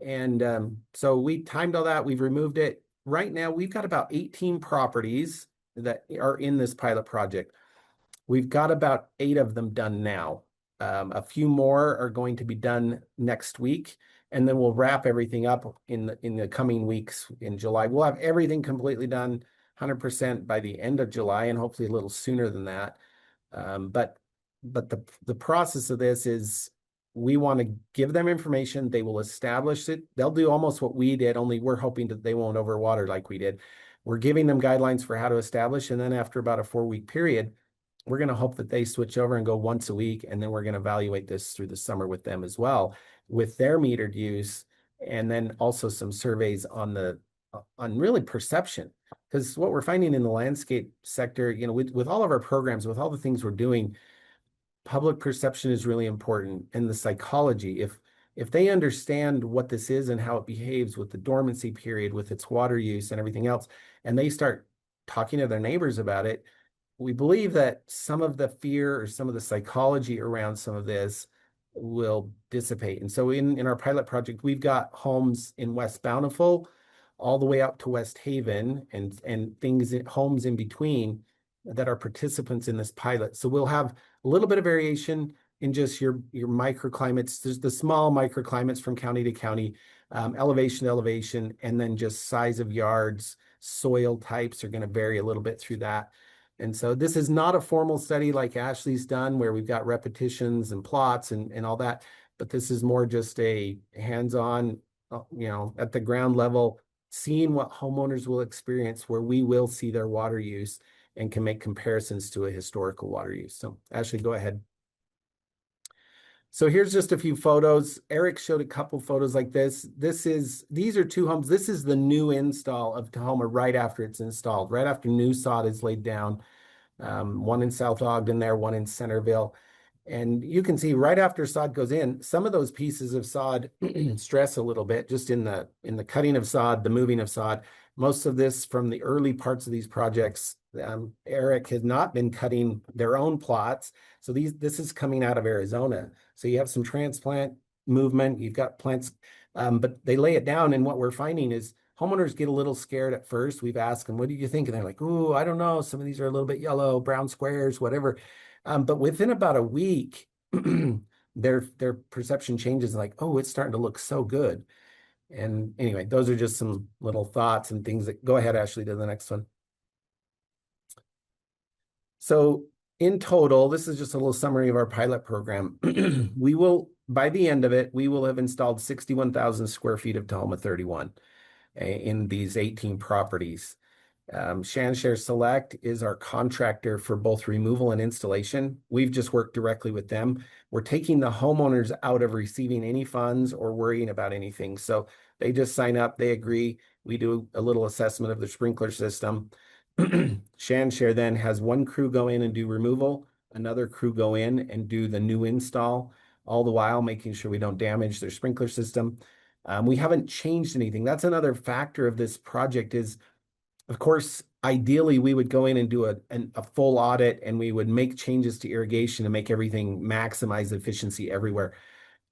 And so we timed all that. We've removed it. Right now, we've got about 18 properties that are in this pilot project. We've got about 8 of them done now. A few more are going to be done next week, and then we'll wrap everything up in the coming weeks in July. We'll have everything completely done 100% by the end of July, and hopefully a little sooner than that. But the process of this is we want to give them information. They will establish it. They'll do almost what we did, only we're hoping that they won't overwater like we did. We're giving them guidelines for how to establish, and then after about a 4-week period, we're going to hope that they switch over and go once a week, and then we're going to evaluate this through the summer with them as well, with their metered use, and then also some surveys on really perception. Because what we're finding in the landscape sector, with all of our programs, with all the things we're doing, public perception is really important, and the psychology. If they understand what this is and how it behaves with the dormancy period, with its water use and everything else, and they start talking to their neighbors about it, we believe that some of the fear or some of the psychology around some of this will dissipate. And so in our pilot project, we've got homes in West Bountiful all the way up to West Haven and homes in between that are participants in this pilot. So we'll have a little bit of variation in just your microclimates. There's the small microclimates from county to county, elevation to elevation, and then just size of yards, soil types are going to vary a little bit through that. And so this is not a formal study like Ashley's done, where we've got repetitions and plots and all that, but this is more just a hands-on, at the ground level, seeing what homeowners will experience, where we will see their water use and can make comparisons to a historical water use. So Ashley, go ahead. So here's just a few photos. Eric showed a couple photos like this. These are 2 homes. This is the new install of Tahoma right after it's installed, right after new sod is laid down. one in South Ogden there, one in Centerville. And you can see right after sod goes in, some of those pieces of sod stress a little bit just in the cutting of sod, the moving of sod. Most of this from the early parts of these projects, Eric has not been cutting their own plots. So this is coming out of Arizona. So you have some transplant movement, you've got plants, but they lay it down. And what we're finding is homeowners get a little scared at first. We've asked them, what do you think? And they're like, oh, I don't know. Some of these are a little bit yellow, brown squares, whatever. But within about a week, their perception changes like, oh, it's starting to look so good. And anyway, those are just some little thoughts and things that go ahead, Ashley, to the next one. So in total, this is just a little summary of our pilot program. We will, by the end of it, we will have installed 61,000 square feet of Tahoma 31 in these 18 properties. Shanshare Select is our contractor for both removal and installation. We've just worked directly with them. We're taking the homeowners out of receiving any funds or worrying about anything. So they just sign up, they agree. We do a little assessment of the sprinkler system. Shanshare then has one crew go in and do removal, another crew go in and do the new install, all the while making sure we don't damage their sprinkler system. We haven't changed anything. That's another factor of this project is, of course, ideally, we would go in and do a full audit and we would make changes to irrigation to make everything maximize efficiency everywhere.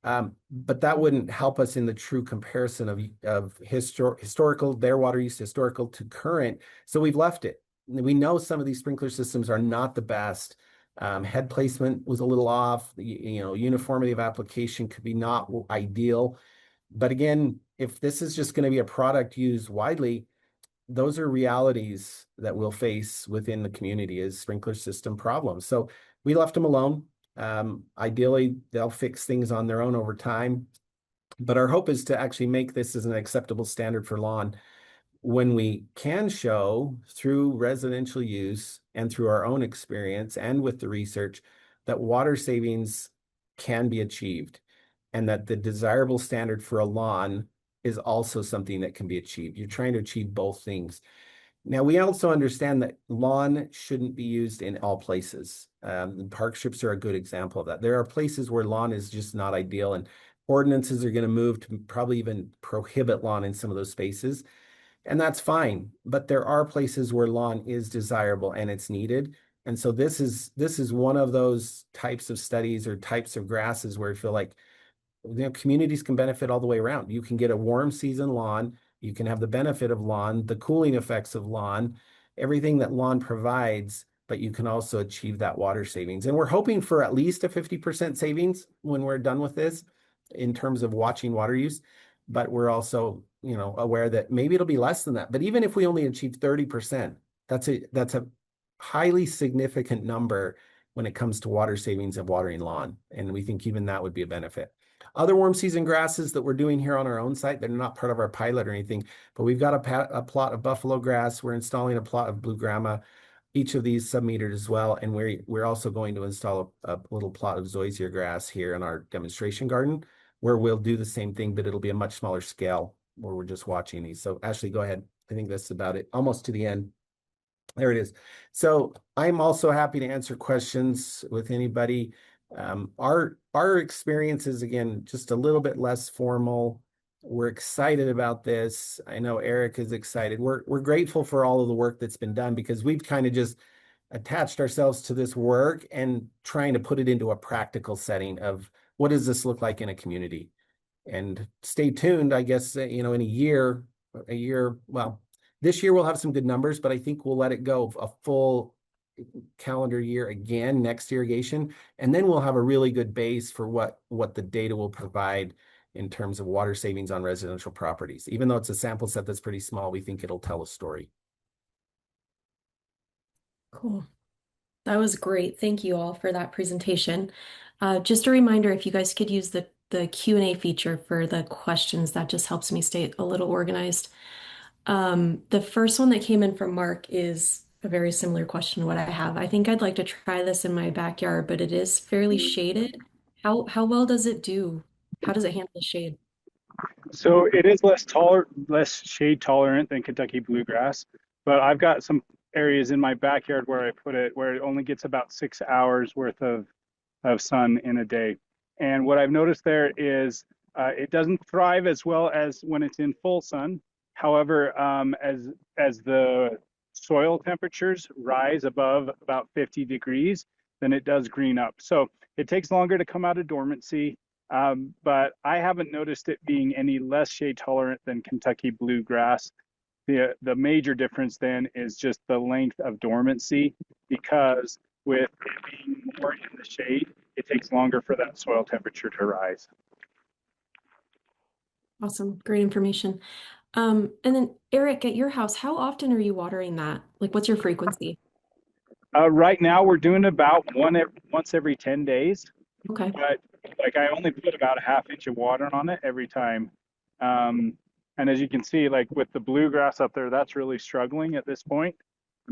But that wouldn't help us in the true comparison of historical, their water use historical to current. So we've left it. We know some of these sprinkler systems are not the best. Head placement was a little off. Uniformity of application could be not ideal. But again, if this is just going to be a product used widely, those are realities that we'll face within the community as sprinkler system problems. So we left them alone. Ideally, they'll fix things on their own over time. But our hope is to actually make this as an acceptable standard for lawn when we can show through residential use and through our own experience and with the research that water savings can be achieved and that the desirable standard for a lawn is also something that can be achieved. You're trying to achieve both things. Now, we also understand that lawn shouldn't be used in all places. Park strips are a good example of that. There are places where lawn is just not ideal, and ordinances are going to move to probably even prohibit lawn in some of those spaces. And that's fine. But there are places where lawn is desirable and it's needed. And so this is one of those types of studies or types of grasses where I feel like communities can benefit all the way around. You can get a warm season lawn. You can have the benefit of lawn, the cooling effects of lawn, everything that lawn provides, but you can also achieve that water savings. And we're hoping for at least a 50% savings when we're done with this in terms of watching water use. But we're also, aware that maybe it'll be less than that. But even if we only achieve 30%, that's a highly significant number when it comes to water savings of watering lawn. And we think even that would be a benefit. Other warm season grasses that we're doing here on our own site, they're not part of our pilot or anything, but we've got a plot of buffalo grass. We're installing a plot of blue grama, each of these sub-metered as well. And we're also going to install a little plot of zoysia grass here in our demonstration garden, where we'll do the same thing, but it'll be a much smaller scale where we're just watching these. So Ashley, go ahead. I think that's about it. Almost to the end. There it is. So I'm also happy to answer questions with anybody. Our experience is, again, just a little bit less formal. We're excited about this. I know Eric is excited. We're grateful for all of the work that's been done because we've kind of just attached ourselves to this work and trying to put it into a practical setting of what does this look like in a community. And stay tuned, I guess, in a year, well, this year we'll have some good numbers, but I think we'll let it go a full calendar year again, next irrigation. And then we'll have a really good base for what the data will provide in terms of water savings on residential properties. Even though it's a sample set that's pretty small, we think it'll tell a story. Cool. That was great. Thank you all for that presentation. Just a reminder, if you guys could use the Q&A feature for the questions, that just helps me stay a little organized. The first one that came in from Mark is a very similar question to what I have. I think I'd like to try this in my backyard, but it is fairly shaded. How well does it do? How does it handle the shade? So it is less shade tolerant than Kentucky bluegrass, but I've got some areas in my backyard where I put it, where it only gets about 6 hours worth of sun in a day. And what I've noticed there is it doesn't thrive as well as when it's in full sun. However, as the soil temperatures rise above about 50 degrees, then it does green up. So it takes longer to come out of dormancy, but I haven't noticed it being any less shade tolerant than Kentucky bluegrass. The major difference then is just the length of dormancy, because with it being more in the shade, it takes longer for that soil temperature to rise. Awesome. Great information. And then Eric, at your house, how often are you watering that? Like, what's your frequency? Right now, we're doing about once every 10 days, Okay. but like I only put about a ½ inch of water on it every time. And as you can see, like with the bluegrass up there, that's really struggling at this point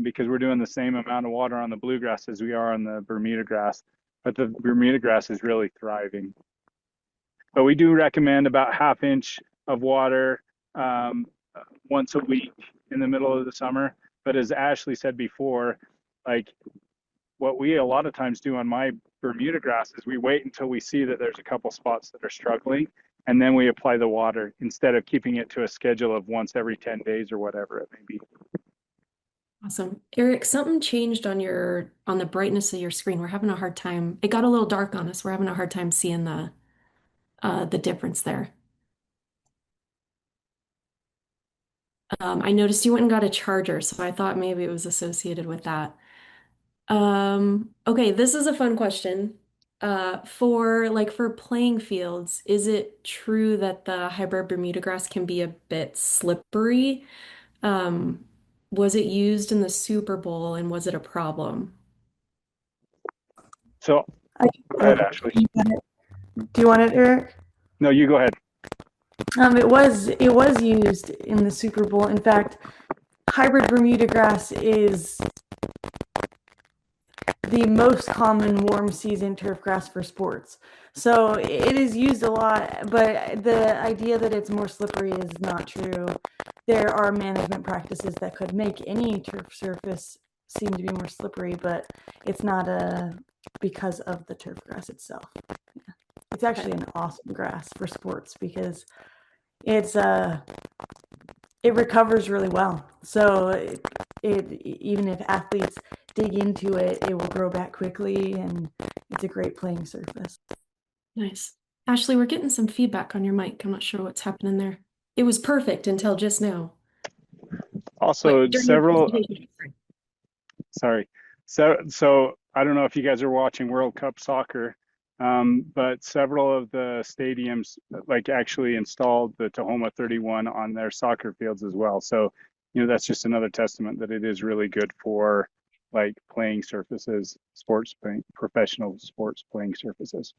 because we're doing the same amount of water on the bluegrass as we are on the Bermuda grass, but the Bermuda grass is really thriving. But we do recommend about ½ inch of water um, once a week in the middle of the summer. But as Ashley said before, like what we a lot of times do on my Bermuda grass is we wait until we see that there's a couple spots that are struggling, and then we apply the water instead of keeping it to a schedule of once every 10 days or whatever it may be. Awesome. Eric, something changed on the brightness of your screen. We're having a hard time. It got a little dark on us. We're having a hard time seeing the difference there. I noticed you went and got a charger, so I thought maybe it was associated with that. Okay, this is a fun question. For playing fields, is it true that the hybrid Bermuda grass can be a bit slippery? Um, was it used in the Super Bowl and was it a problem? So I, go ahead, Ashley. do you want it, Eric? No, you go ahead. It was used in the Super Bowl. In fact, hybrid Bermuda grass is the most common warm season turf grass for sports. So it is used a lot, but the idea that it's more slippery is not true. There are management practices that could make any turf surface seem to be more slippery, but it's not because of the turf grass itself. Yeah. It's actually an awesome grass for sports because it recovers really well. So even if athletes dig into it, it will grow back quickly, and it's a great playing surface. Nice. Ashley, we're getting some feedback on your mic. I'm not sure what's happening there. It was perfect until just now. Also, During your several, presentation. sorry. So I don't know if you guys are watching World Cup soccer, but several of the stadiums like actually installed the Tahoma 31 on their soccer fields as well. So, that's just another testament that it is really good for like playing surfaces, professional sports playing surfaces.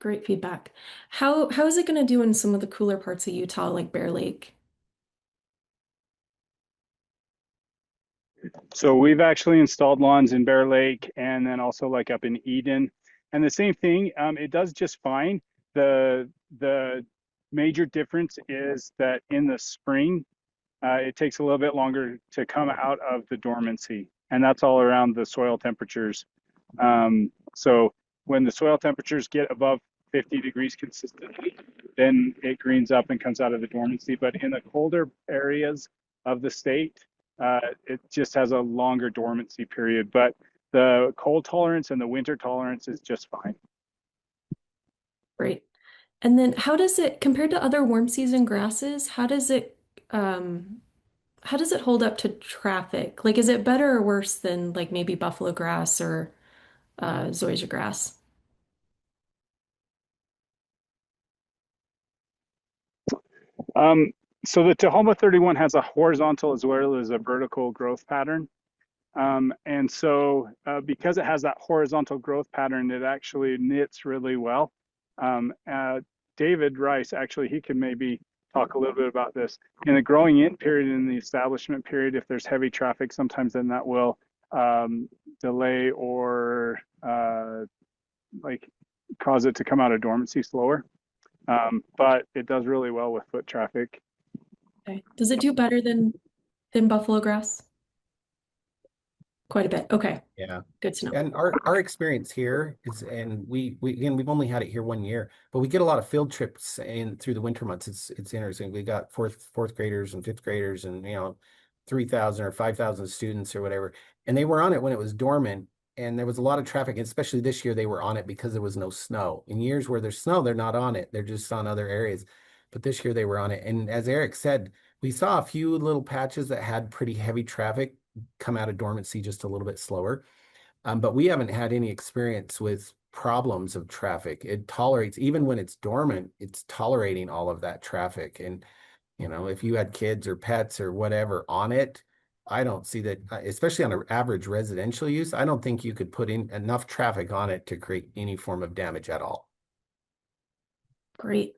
Great feedback. How is it going to do in some of the cooler parts of Utah, like Bear Lake? So we've actually installed lawns in Bear Lake and then also like up in Eden. And the same thing, it does just fine. The major difference is that in the spring, it takes a little bit longer to come out of the dormancy. And that's all around the soil temperatures. So when the soil temperatures get above 50 degrees consistently, then it greens up and comes out of the dormancy. But in the colder areas of the state, it just has a longer dormancy period. But the cold tolerance and the winter tolerance is just fine. Great. And then how does it, compared to other warm season grasses, how does it hold up to traffic? Like, is it better or worse than like maybe buffalo grass or zoysia grass? So the Tahoma 31 has a horizontal as well as a vertical growth pattern. And so because it has that horizontal growth pattern, it actually knits really well. David Rice, actually, he can maybe talk a little bit about this. In the growing in period and the establishment period, if there's heavy traffic, sometimes then that will delay or like cause it to come out of dormancy slower. But it does really well with foot traffic. Okay. Does it do better than than buffalo grass? Quite a bit. Okay, Yeah. good to know. And our experience here is, and we again, we've only had it here 1 year, but we get a lot of field trips in through the winter months. It's interesting. We got fourth graders and fifth graders, and 3,000 or 5,000 students or whatever, and they were on it when it was dormant, and there was a lot of traffic. Especially this year, they were on it because there was no snow. In years where there's snow, they're not on it. They're just on other areas. But this year they were on it, and as Eric said, we saw a few little patches that had pretty heavy traffic come out of dormancy just a little bit slower. But we haven't had any experience with problems of traffic. It tolerates, even when it's dormant, it's tolerating all of that traffic. And, if you had kids or pets or whatever on it, I don't see that, especially on an average residential use, I don't think you could put in enough traffic on it to create any form of damage at all. Great.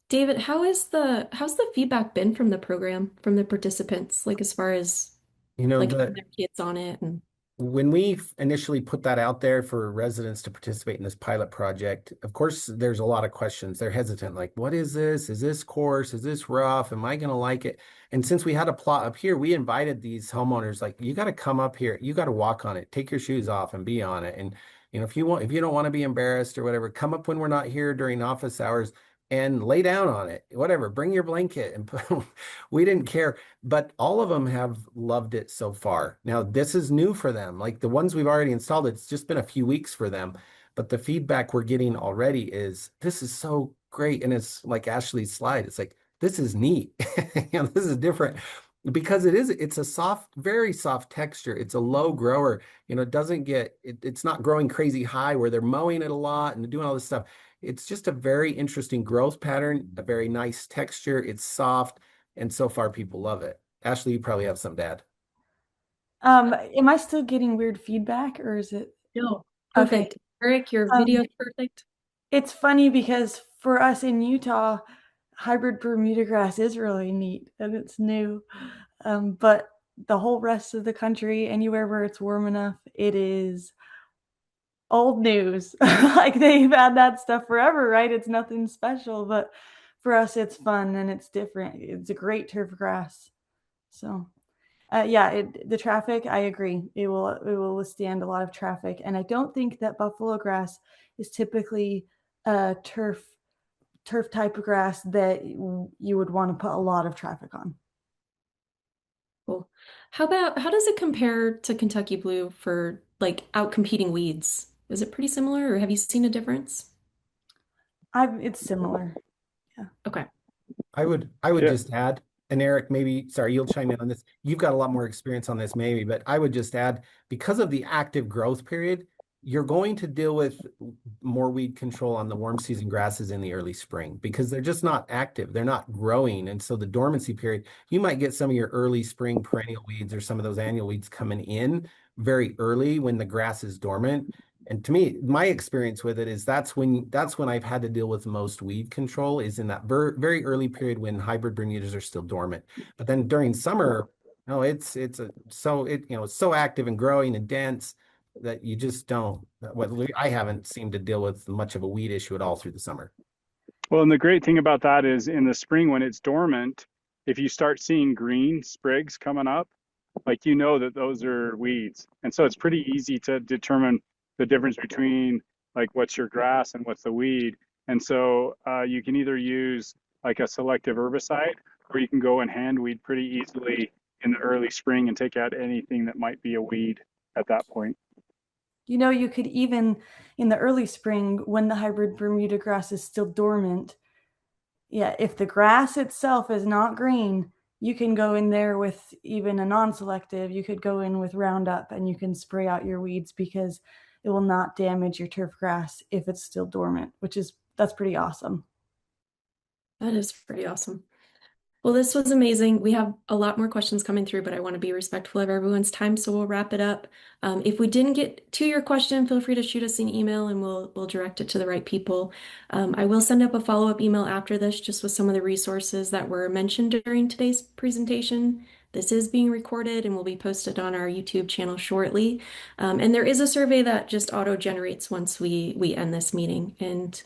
David, how's the feedback been from the program, from the participants, like as far as You know, like the having their kids on it and When we initially put that out there for residents to participate in this pilot project, of course, there's a lot of questions. They're hesitant, like, what is this? Is this coarse? Is this rough? Am I going to like it? And since we had a plot up here, we invited these homeowners, like, you got to come up here. You got to walk on it, take your shoes off and be on it. And, if you don't want to be embarrassed or whatever, come up when we're not here during office hours and lay down on it, whatever, bring your blanket. And we didn't care, but all of them have loved it so far. Now, this is new for them. Like the ones we've already installed, it's just been a few weeks for them. But the feedback we're getting already is this is so great. And it's like Ashley's slide. It's like, this is neat. This is different because it's a soft, very soft texture. It's a low grower. It doesn't it's not growing crazy high where they're mowing it a lot and doing all this stuff. It's just a very interesting growth pattern, a very nice texture. It's soft, and so far people love it. Ashley, you probably have some to add. Am I still getting weird feedback or is it no, okay? perfect. Eric, your Um, video's perfect. it's funny because for us in Utah, hybrid Bermudagrass is really neat and it's new. But the whole rest of the country, anywhere where it's warm enough, it is old news. Like they've had that stuff forever, right? It's nothing special, but for us, it's fun and it's different. It's a great turf grass. So, yeah, the traffic, I agree. It will withstand a lot of traffic, and I don't think that buffalo grass is typically a turf type of grass that you would want to put a lot of traffic on. Cool. How does it compare to Kentucky Blue for like outcompeting weeds? Is it pretty similar or have you seen a difference? It's similar. Yeah. Okay. I would Yeah. just add, and Eric, maybe, sorry, you'll chime in on this. You've got a lot more experience on this, maybe, but I would just add, because of the active growth period, you're going to deal with more weed control on the warm season grasses in the early spring because they're just not active. They're not growing. And so the dormancy period, you might get some of your early spring perennial weeds or some of those annual weeds coming in very early when the grass is dormant. And to me, my experience with it is that's when I've had to deal with most weed control is in that very early period when hybrid Bermudas are still dormant. But then during summer, no, it's so active and growing and dense that you just don't. I haven't seemed to deal with much of a weed issue at all through the summer. Well, and the great thing about that is in the spring when it's dormant, if you start seeing green sprigs coming up, like that those are weeds. And so it's pretty easy to determine the difference between like what's your grass and what's the weed. And so you can either use like a selective herbicide or you can go and hand weed pretty easily in the early spring and take out anything that might be a weed at that point. You could even in the early spring when the hybrid Bermuda grass is still dormant, yeah, if the grass itself is not green, you can go in there with even a non-selective. You could go in with Roundup and you can spray out your weeds because it will not damage your turf grass if it's still dormant, that's pretty awesome. That is pretty awesome. Well, this was amazing. We have a lot more questions coming through, but I want to be respectful of everyone's time, so we'll wrap it up. If we didn't get to your question, feel free to shoot us an email and we'll direct it to the right people. I will send up a follow-up email after this just with some of the resources that were mentioned during today's presentation. This is being recorded and will be posted on our YouTube channel shortly. And there is a survey that just auto-generates once we end this meeting, and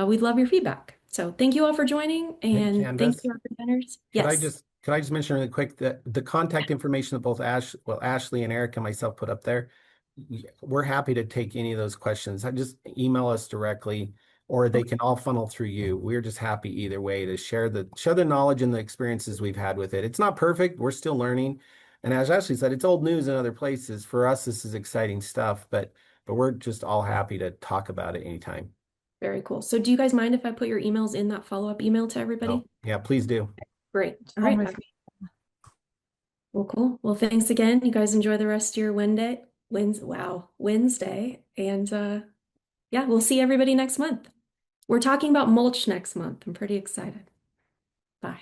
we'd love your feedback. So thank you all for joining, Hey, and thank Candace, you, our presenters. could I Yes. just Can I just mention really quick that the contact information that both Ashley and Eric and myself put up there, we're happy to take any of those questions. Just email us directly, or they can all funnel through you. We're just happy either way to share the knowledge and the experiences we've had with it. It's not perfect. We're still learning. And as Ashley said, it's old news in other places. For us, this is exciting stuff, but we're just all happy to talk about it anytime. Very cool. So do you guys mind if I put your emails in that follow-up email to everybody? Oh, yeah, please do. Great. All right. Well, cool. Well, thanks again. You guys enjoy the rest of your Wednesday. And yeah, we'll see everybody next month. We're talking about mulch next month. I'm pretty excited. Bye.